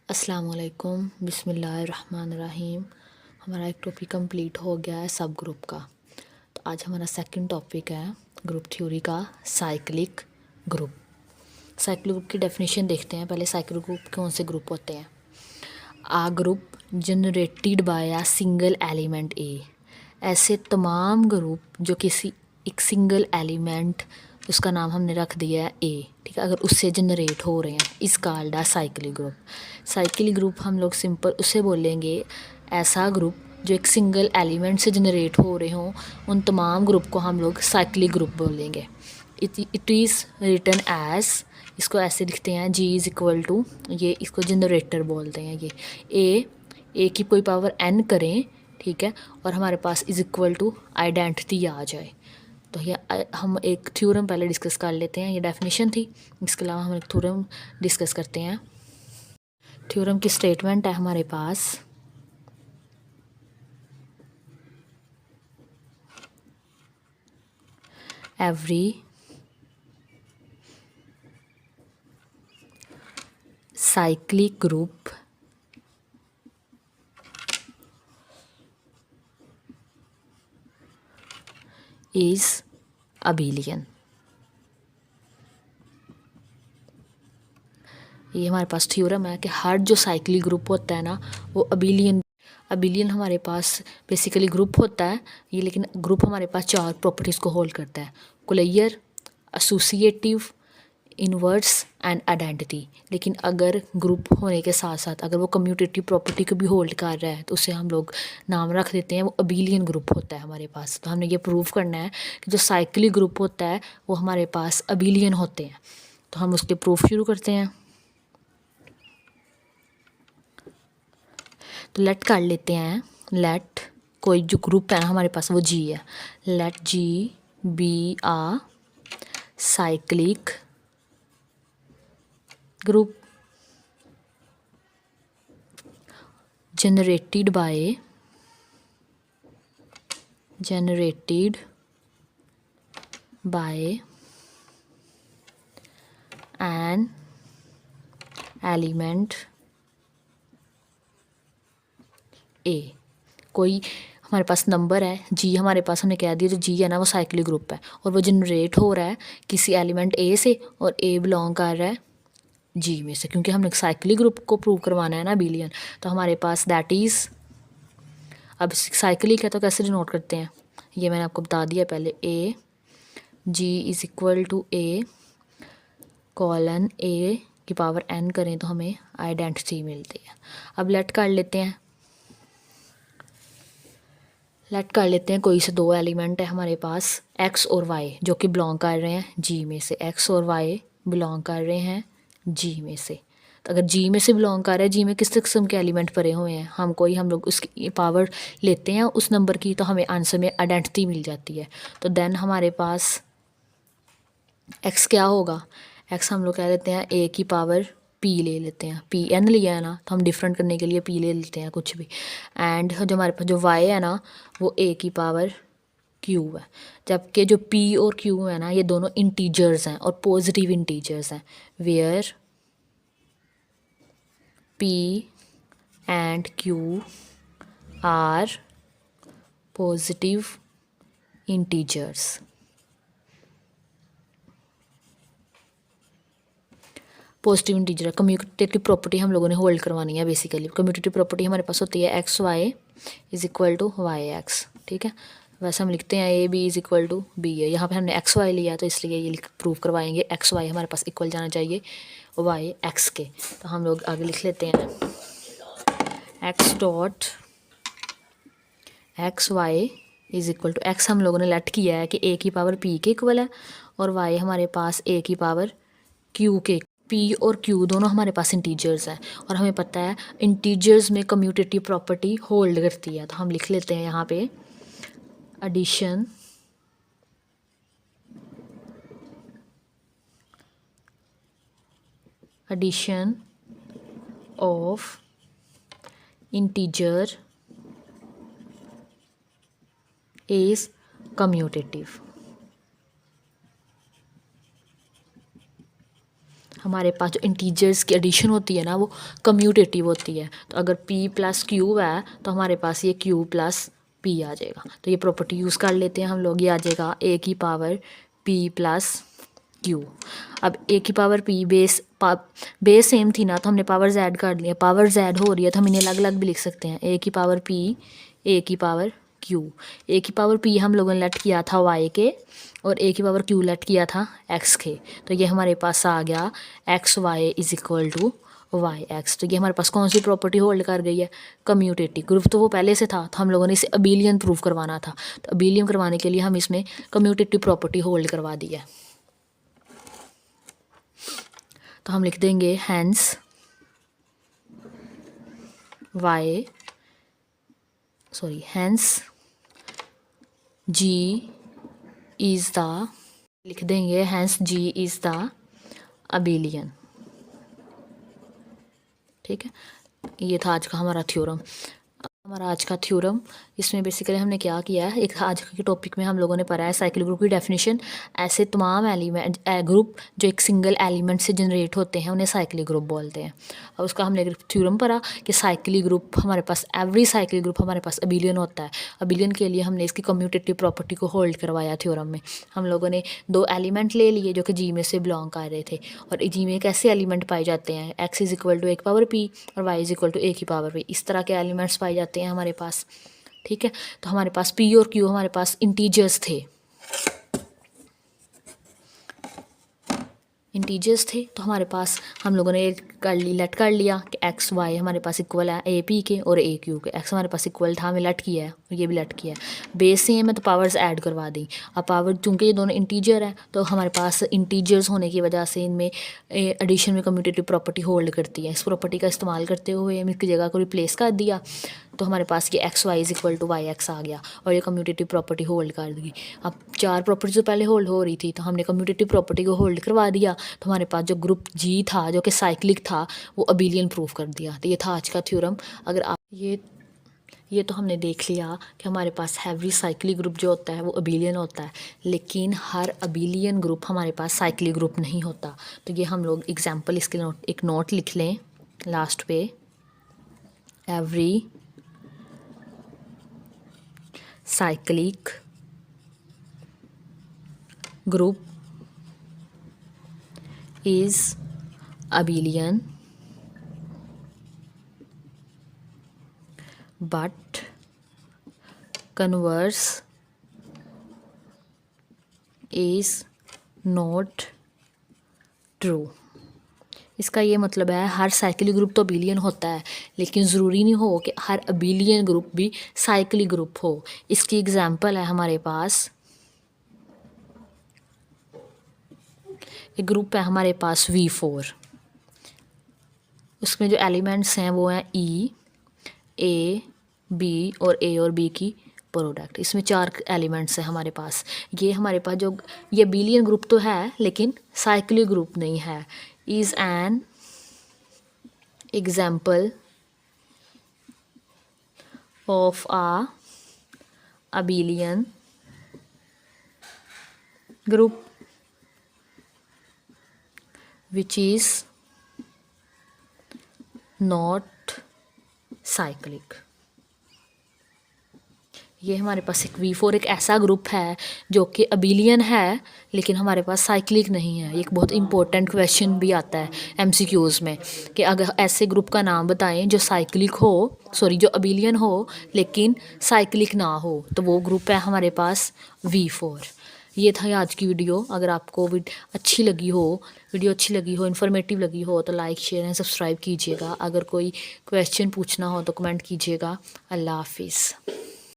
अस्सलाम वालेकुम, बिस्मिल्लाहिर्रहमानिर्रहीम। हमारा एक टॉपिक कंप्लीट हो गया है सब ग्रुप का। तो आज हमारा सेकंड टॉपिक है ग्रुप थ्योरी का साइक्लिक ग्रुप। साइक्लिक ग्रुप की डेफिनेशन देखते हैं। पहले साइक्लिक ग्रुप कौन से ग्रुप होते हैं। A group generated by a single element a. ऐसे तमाम ग्रुप जो किसी एक सिंगल एलिमेंट, उसका नाम हमने रख दिया है ए, ठीक है, अगर उससे जनरेट हो रहे हैं, is called a cyclic group. Cyclic group हम लोग सिंपल उसे बोलेंगे ऐसा ग्रुप जो एक सिंगल एलिमेंट से जनरेट हो रहे हों, उन तमाम ग्रुप को हम लोग साइक्लिक ग्रुप बोलेंगे। इट इज़ रिटन एज, इसको ऐसे लिखते हैं जी इज़ इक्वल टू, ये इसको जनरेटर बोलते हैं। ये ए की कोई पावर एन करें, ठीक है, और हमारे पास इज़ इक्वल टू आइडेंटिटी आ जाए। तो ये हम एक थ्योरम पहले डिस्कस कर लेते हैं। ये डेफिनेशन थी, इसके अलावा हम एक थ्योरम डिस्कस करते हैं। थ्योरम की स्टेटमेंट है हमारे पास, every cyclic group is abelian। ये हमारे पास थ्योरम है कि हर जो साइक्लिक ग्रुप होता है ना, वो अबिलियन हमारे पास बेसिकली ग्रुप होता है ये, लेकिन ग्रुप हमारे पास चार प्रॉपर्टीज़ को होल्ड करता है: कोलेयर, एसोसिएटिव, इनवर्स एंड आइडेंटिटी। लेकिन अगर ग्रुप होने के साथ साथ अगर वो कम्यूटेटिव प्रॉपर्टी को भी होल्ड कर रहा है, तो उसे हम लोग नाम रख देते हैं, वो अबिलियन ग्रुप होता है हमारे पास। तो हमने ये प्रूव करना है कि जो साइक्लिक ग्रुप होता है वो हमारे पास अबिलियन होते हैं। तो हम उसके प्रूफ शुरू करते हैं। तो लेट कर लेते हैं, लेट कोई जो ग्रुप है ना हमारे पास वो जी है, let G be a cyclic group generated by an element A. कोई हमारे पास नंबर है जी, हमारे पास हमने कह दिया जो जी है ना वो साइक्लिक ग्रुप है, और वो जनरेट हो रहा है किसी एलिमेंट ए से, और ए बिलोंग कर रहा है जी में से, क्योंकि हमने साइक्लिक ग्रुप को प्रूव करवाना है ना बिलियन। तो हमारे पास दैट इज़, अब साइक्लिक है तो कैसे डिनोट करते हैं, ये मैंने आपको बता दिया पहले। A G is equal to A colon A की पावर एन करें तो हमें आइडेंटिटी मिलती है। अब लेट कर लेते हैं, कोई से दो एलिमेंट है हमारे पास एक्स और वाई जो कि बिलोंग कर रहे हैं जी में से, एक्स और वाई बिलोंग कर रहे हैं जी में से। तो अगर जी में से बिलोंग कर रहा है, जी में किस किस्म के एलिमेंट भरे हुए हैं, हम लोग उसकी पावर लेते हैं उस नंबर की, तो हमें आंसर में आइडेंटिटी मिल जाती है। तो देन हमारे पास एक्स क्या होगा, एक्स हम लोग कह लेते हैं ए की पावर पी ले लेते हैं, पी एन लिया है ना तो हम डिफरेंट करने के लिए पी ले लेते हैं कुछ भी। एंड जो हमारे पास जो वाई है ना वो ए की पावर क्यू है, जबकि जो पी और क्यू है ना ये दोनों इंटीजर्स हैं और पॉजिटिव इंटीजर्स हैं। Where P and Q are positive integers. Positive integer commutative property हम लोगों ने होल्ड करवानी है। बेसिकली कम्यूटेटिव प्रॉपर्टी हमारे पास होती है X Y is equal to Y X, ठीक है। वैसे हम लिखते हैं A B is equal to B है, यहाँ पे हमने एक्स वाई लिया तो इसलिए ये प्रूव करवाएंगे एक्स वाई हमारे पास इक्वल जाना चाहिए वाई एक्स के। तो हम लोग आगे लिख लेते हैं X dot X Y is equal to, X हम लोगों ने लेट किया है कि ए की पावर पी के इक्वल है, और वाई हमारे पास ए की पावर क्यू के। पी और क्यू दोनों हमारे पास इंटीजर्स हैं, और हमें पता है इंटीजर्स में कम्यूटेटिव प्रॉपर्टी होल्ड करती है। तो हम लिख लेते हैं यहाँ पे addition of integer is commutative. हमारे पास जो इंटीजर्स की एडिशन होती है ना वो कम्यूटेटिव होती है। तो अगर p प्लस क्यू है तो हमारे पास ये q प्लस p आ जाएगा। तो ये प्रॉपर्टी यूज़ कर लेते हैं हम लोग। ये आ जाएगा a की पावर p प्लस q। अब a की पावर p बेस सेम थी ना, तो हमने पावर z कर लिया। पावर z हो रही है तो हम इन्हें अलग अलग भी लिख सकते हैं। a की पावर p, a की पावर q। a की पावर p हम लोगों ने लेट किया था y के, और a की पावर q लेट किया था x के। तो ये हमारे पास आ गया X Y is equal to Y X. तो ये हमारे पास कौन सी प्रॉपर्टी होल्ड कर गई है? कम्यूटेटिव। ग्रुप तो वो पहले से था, तो हम लोगों ने इसे अबेलियन प्रूव करवाना था। तो अबेलियन करवाने के लिए हम इसमें कम्यूटेटिव प्रॉपर्टी होल्ड करवा दी है। तो हम लिख देंगे hence hence G is the, लिख देंगे hence G is the abelian. ठीक है, ये था आज का हमारा थ्योरम। हमारा आज का थ्योरम, इसमें बेसिकली हमने क्या किया है, एक आज के टॉपिक में हम लोगों ने पढ़ा है साइक्लिक ग्रुप की डेफिनेशन। ऐसे तमाम एलिमेंट ग्रुप जो एक सिंगल एलिमेंट से जनरेट होते हैं उन्हें साइक्लिक ग्रुप बोलते हैं। और उसका हमने थ्योरम पढ़ा कि साइक्लिक ग्रुप हमारे पास, एवरी साइक्लिक ग्रुप हमारे पास अबेलियन होता है। अबेलियन के लिए हमने इसकी कम्यूटेटिव प्रॉपर्टी को होल्ड करवाया थ्योरम में। हम लोगों ने दो एलिमेंट ले लिए जो कि जी में से बिलोंग कर रहे थे, और जी में कैसे एलिमेंट पाए जाते हैं, एक्स इज इक्वल टू ए की पावर पी और वाई इज इक्वल टू ए की पावर पी। इस तरह के एलिमेंट्स पाए जाते हैं हमारे पास। ठीक है, तो हमारे पास p और q हमारे पास इंटीजर्स थे, तो हमारे पास हम लोगों ने लेट कर लिया कि एक्स वाई हमारे पास इक्वल है ए पी के और ए क्यू के। एक्स हमारे पास इक्वल था, हमें लेट किया है, और ये भी लेट किया है। बेस सेम है तो पावर्स ऐड करवा दी। अब पावर, चूँकि ये दोनों इंटीजर हैं तो हमारे पास इंटीजर्स होने की वजह से इनमें एडिशन में कम्यूटेटिव प्रॉपर्टी होल्ड करती है। इस प्रॉपर्टी का इस्तेमाल करते हुए हम इसकी जगह को रिप्लेस कर दिया, तो हमारे पास ये X Y is equal to Y X आ गया, और ये कम्यूटेटिव प्रॉपर्टी होल्ड कर दी। अब चार प्रॉपर्टी जो पहले होल्ड हो रही थी, तो हमने कम्यूटेटिव प्रॉपर्टी को होल्ड करवा दिया। तो हमारे पास जो ग्रुप जी था जो कि साइक्लिक था वो अबेलियन प्रूफ कर दिया। तो ये था आज का थ्योरम। अगर आप ये तो हमने देख लिया कि हमारे पास एवरी साइक्लिक ग्रुप जो होता है वो अबेलियन होता है, लेकिन हर अबेलियन ग्रुप हमारे पास साइक्लिक ग्रुप नहीं होता। तो ये हम लोग एग्जाम्पल इसके एक नोट लिख लें लास्ट पे। Every cyclic group is abelian but converse is not true। इसका ये मतलब है हर साइक्लिक ग्रुप तो अबेलियन होता है, लेकिन ज़रूरी नहीं हो कि हर अबेलियन ग्रुप भी साइक्लिक ग्रुप हो। इसकी एग्जांपल है हमारे पास, एक ग्रुप है हमारे पास V4, उसमें जो एलिमेंट्स हैं वो हैं E, A, B और A और B की प्रोडक्ट। इसमें चार एलिमेंट्स हैं हमारे पास। ये हमारे पास जो ये अबेलियन ग्रुप तो है लेकिन साइक्लिक ग्रुप नहीं है। Is an example of a abelian group which is not cyclic। ये हमारे पास एक V4 एक ऐसा ग्रुप है जो कि अबेलियन है लेकिन हमारे पास साइक्लिक नहीं है। एक बहुत इंपॉर्टेंट क्वेश्चन भी आता है MCQs में कि अगर ऐसे ग्रुप का नाम बताएं जो साइक्लिक हो, जो अबेलियन हो लेकिन साइक्लिक ना हो, तो वो ग्रुप है हमारे पास V4। ये था आज की वीडियो। अगर आपको वीडियो अच्छी लगी हो, इन्फॉर्मेटिव लगी हो तो लाइक शेयर एंड सब्सक्राइब कीजिएगा। अगर कोई क्वेश्चन पूछना हो तो कमेंट कीजिएगा। अल्लाह हाफिज़।